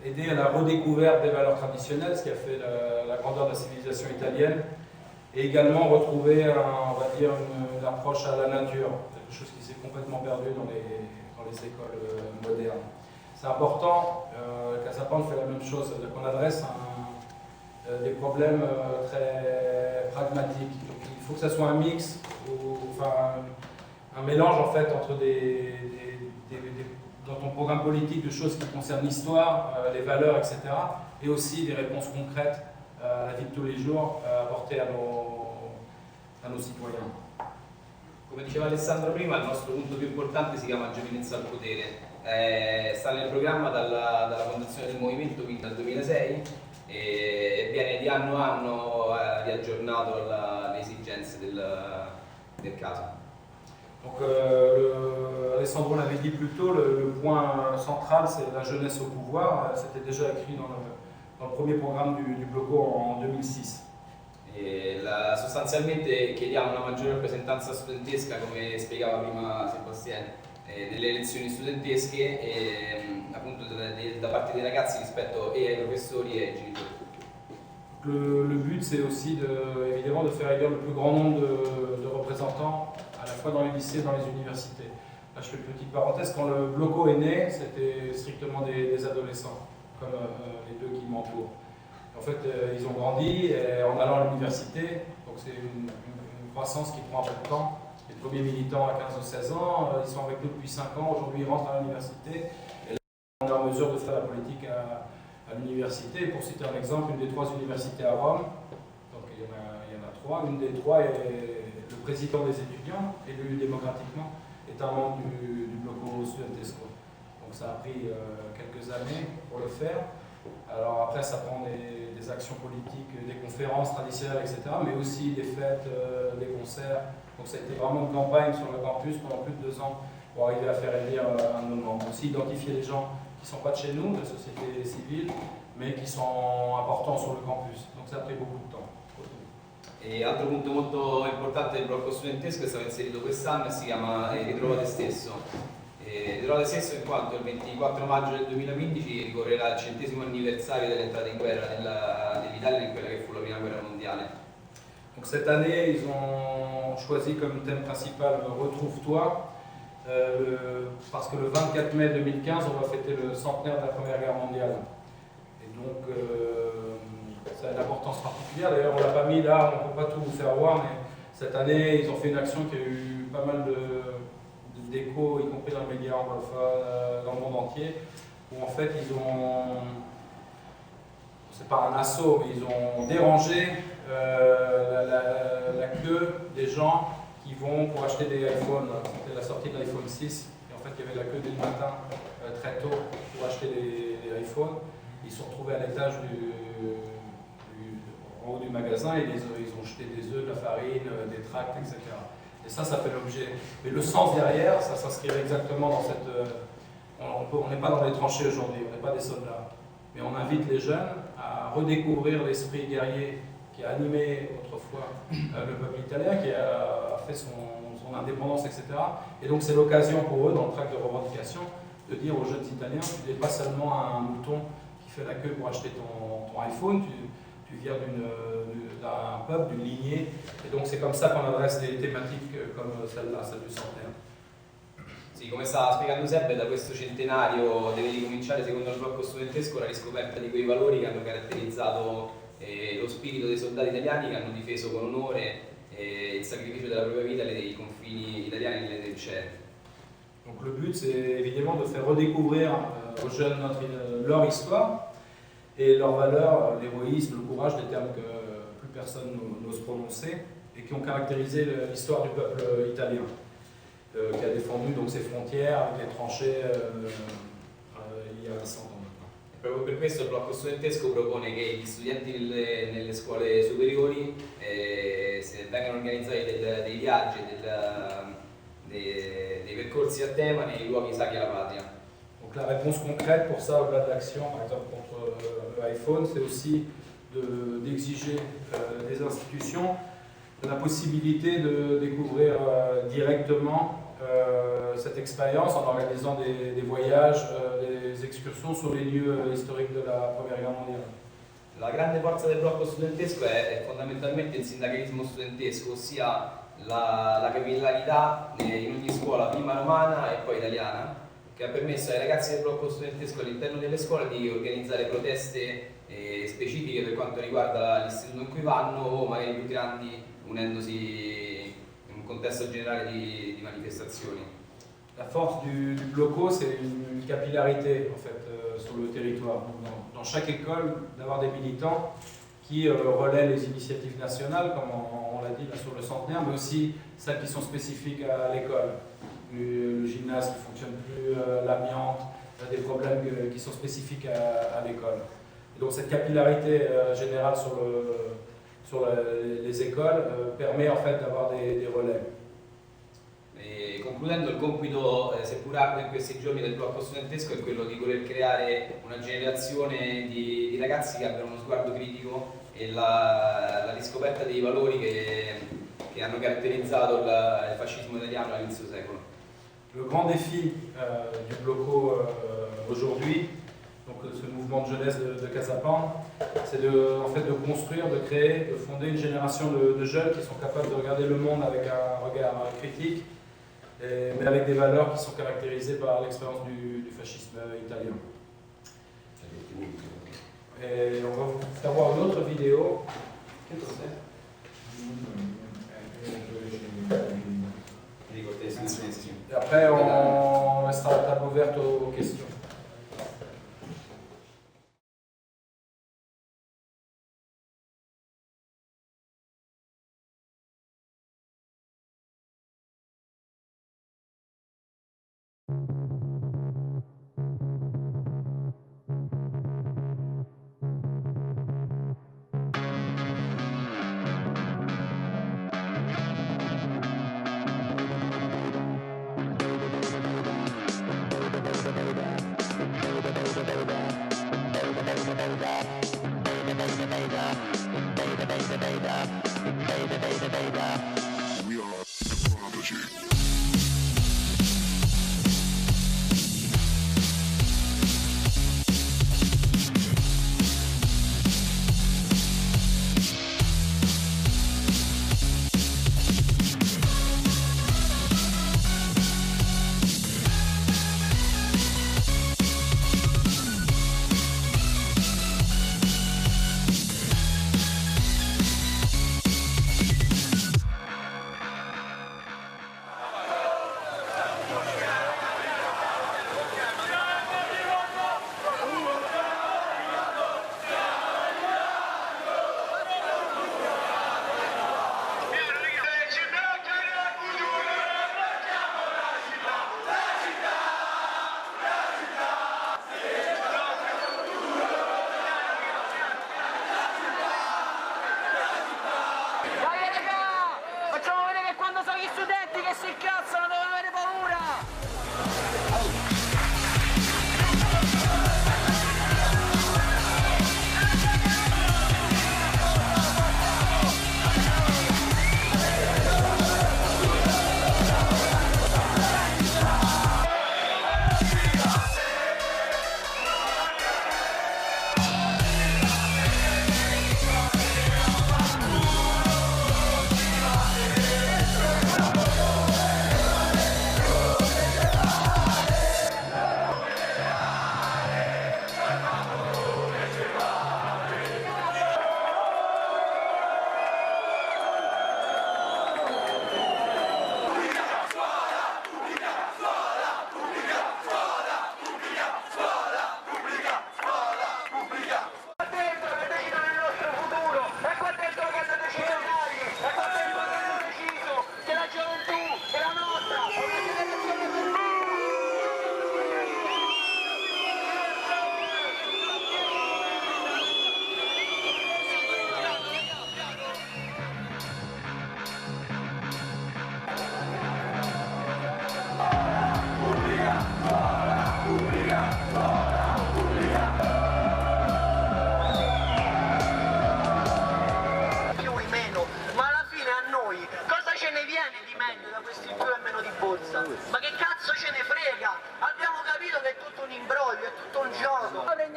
aider à la redécouverte des valeurs traditionnelles, ce qui a fait la grandeur de la civilisation italienne, et également retrouver, on va dire, une approche à la nature, quelque chose qui s'est complètement perdu dans les écoles modernes. C'est important, Casapound fait la même chose, c'est-à-dire qu'on adresse des problèmes très pragmatiques. Donc, il faut que ça soit un mix, enfin un mélange en fait entre dans ton programme politique de choses qui concernent l'histoire, les valeurs, etc. et aussi des réponses concrètes à la vie de tous les jours apportées à nos citoyens. Come diceva Alessandro prima, il nostro punto più importante si chiama Giovinezza al potere. Sta nel programma dalla fondazione del movimento, quindi dal 2006, e viene di anno a anno riaggiornato alle esigenze del caso. Donc, Alessandro l'avait dit plus tôt, le point central c'est la jeunesse au pouvoir. C'était déjà écrit dans le premier programme du Bloco en 2006. Sostanzialmente chiediamo una maggiore rappresentanza studentesca, come spiegava prima Sébastien, delle elezioni studentesche e appunto da parte dei ragazzi rispetto ai professori e ai genitori. Le but c'est aussi évidemment de faire élire le plus grand nombre de représentants à la fois dans les lycées et dans les universités. Là je fais une petite parenthèse, quand le Bloco est né c'était strictement des adolescents, comme les deux qui m'entourent. En fait, ils ont grandi en allant à l'université, donc c'est une croissance qui prend un peu de temps. Les premiers militants à 15 ou 16 ans, ils sont avec nous depuis 5 ans, aujourd'hui ils rentrent à l'université. Et là, on est en mesure de faire la politique à l'université. Pour citer un exemple, une des 3 universités à Rome, donc il y en a 3, une des 3 est le président des étudiants, élu démocratiquement, est un membre du Bloco Studentesco. Donc ça a pris quelques années pour le faire. Alors après ça prend des actions politiques, des conférences traditionnelles, etc. mais aussi des fêtes, des concerts. Donc ça a été vraiment une campagne sur le campus pendant plus de 2 ans pour arriver à faire élire un de nos membres. Aussi identifier les gens qui ne sont pas de chez nous, de la société civile, mais qui sont importants sur le campus. Donc ça a pris beaucoup de temps. E altro punto molto importante del blocco studentesco è stato inserito quest'anno e si chiama Ritrova te stesso. Ritrova te stesso in quanto il 24 maggio del 2015 ricorrerà il 100° anniversario dell'entrata in guerra dell'Italia in quella che fu la prima guerra mondiale. Donc cette année, ils ont choisi comme thème principal Retrouve-toi, parce que le 24 mai 2015, on va fêter le centenaire de la Première Guerre mondiale. Et donc, ça a une importance particulière. D'ailleurs, on ne l'a pas mis là, on ne peut pas tout vous faire voir, mais cette année, ils ont fait une action qui a eu pas mal d'écho, y compris dans les médias anglophones, dans le monde entier, où en fait, ils ont, c'est pas un assaut, mais ils ont dérangé la queue des gens qui vont pour acheter des iPhones. C'était la sortie de l'iPhone 6, et en fait, il y avait la queue dès le matin, très tôt, pour acheter des iPhones. Ils se sont retrouvés à l'étage en haut du magasin et ils ont jeté des œufs, de la farine, des tracts, etc. Et ça fait l'objet. Mais le sens derrière, ça s'inscrivait exactement dans cette... on n'est pas dans les tranchées aujourd'hui, on n'est pas des soldats. Mais on invite les jeunes à redécouvrir l'esprit guerrier qui a animé autrefois le peuple italien, qui a fait son indépendance, etc. Et donc c'est l'occasion pour eux, dans le tract de revendication, de dire aux jeunes Italiens, tu n'es pas seulement un mouton qui fait la queue pour acheter ton iPhone, tu viens d'un peuple, d'une lignée, et donc c'est comme ça qu'on adresse des thématiques comme celle-là, celle du centenaire. Sì, come stava spiegando Sebbe, da questo centenario deve ricominciare, secondo il blocco studentesco, la riscoperta di quei valori che hanno caratterizzato lo spirito dei soldati italiani che hanno difeso con onore il sacrificio della propria vita nei confini italiani e nelle trincee. Donc le but, c'est évidemment de faire redécouvrir aux jeunes leur histoire et leurs valeurs, l'héroïsme, le courage, des termes que plus personne n'ose prononcer et qui ont caractérisé l'histoire du peuple italien, qui a défendu donc ses frontières avec les tranchées il y a 100 ans. Proprio per questo il blocco studentesco propone che gli studenti nelle scuole superiori vengano organizzati dei viaggi, dei percorsi a tema nei luoghi sacri alla patria. Donc la réponse concrète pour ça, au-delà de l'action, par exemple contre l'iPhone, c'est aussi d'exiger des institutions la possibilité de découvrir directement cette expérience en organisant des voyages, des excursions sur les lieux historiques de la Première Guerre mondiale. La grande forza del blocco studentesco è fondamentalmente il sindacalismo studentesco, ossia la capillarità in ogni scuola, prima romana e poi italiana, che ha permesso ai ragazzi del blocco studentesco all'interno delle scuole di organizzare proteste specifiche per quanto riguarda l'istituto in cui vanno o magari più grandi unendosi in un contesto generale di manifestazioni. La force du bloco, c'est une capillarité en fait, sur le territoire. Donc, dans chaque école, d'avoir des militants qui relaient les initiatives nationales, comme on l'a dit là, sur le centenaire, mais aussi celles qui sont spécifiques à l'école. Le gymnase qui ne fonctionne plus, l'amiante, des problèmes qui sont spécifiques à l'école. Et donc cette capillarité générale sur les écoles permet en fait d'avoir des relais. E concludendo, il compito, seppur arduo in questi giorni del blocco studentesco, è quello di voler creare una generazione di ragazzi che abbiano uno sguardo critico e la riscoperta dei valori che hanno caratterizzato il fascismo italiano all'inizio secolo. Le grand défi du bloco aujourd'hui, donc ce mouvement de jeunesse de Casapan, c'est en fait de construire, de créer, de fonder une génération de jeunes qui sont capables de regarder le monde avec un regard critique, mais avec des valeurs qui sont caractérisées par l'expérience du fascisme italien. Et on va vous faire voir une autre vidéo. Et après, on laissera la table ouverte aux questions.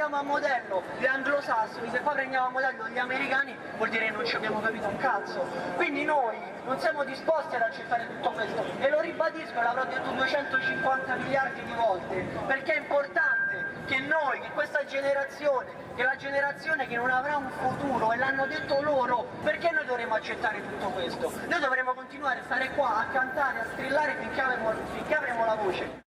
prendiamo a modello gli anglosassoni, se poi prendiamo a modello gli americani, vuol dire che non ci abbiamo capito un cazzo. Quindi noi non siamo disposti ad accettare tutto questo, e lo ribadisco, l'avrò detto 250 miliardi di volte, perché è importante che noi, che questa generazione, che è la generazione che non avrà un futuro, e l'hanno detto loro, perché noi dovremmo accettare tutto questo? Noi dovremmo continuare a stare qua a cantare, a strillare finché avremo la voce.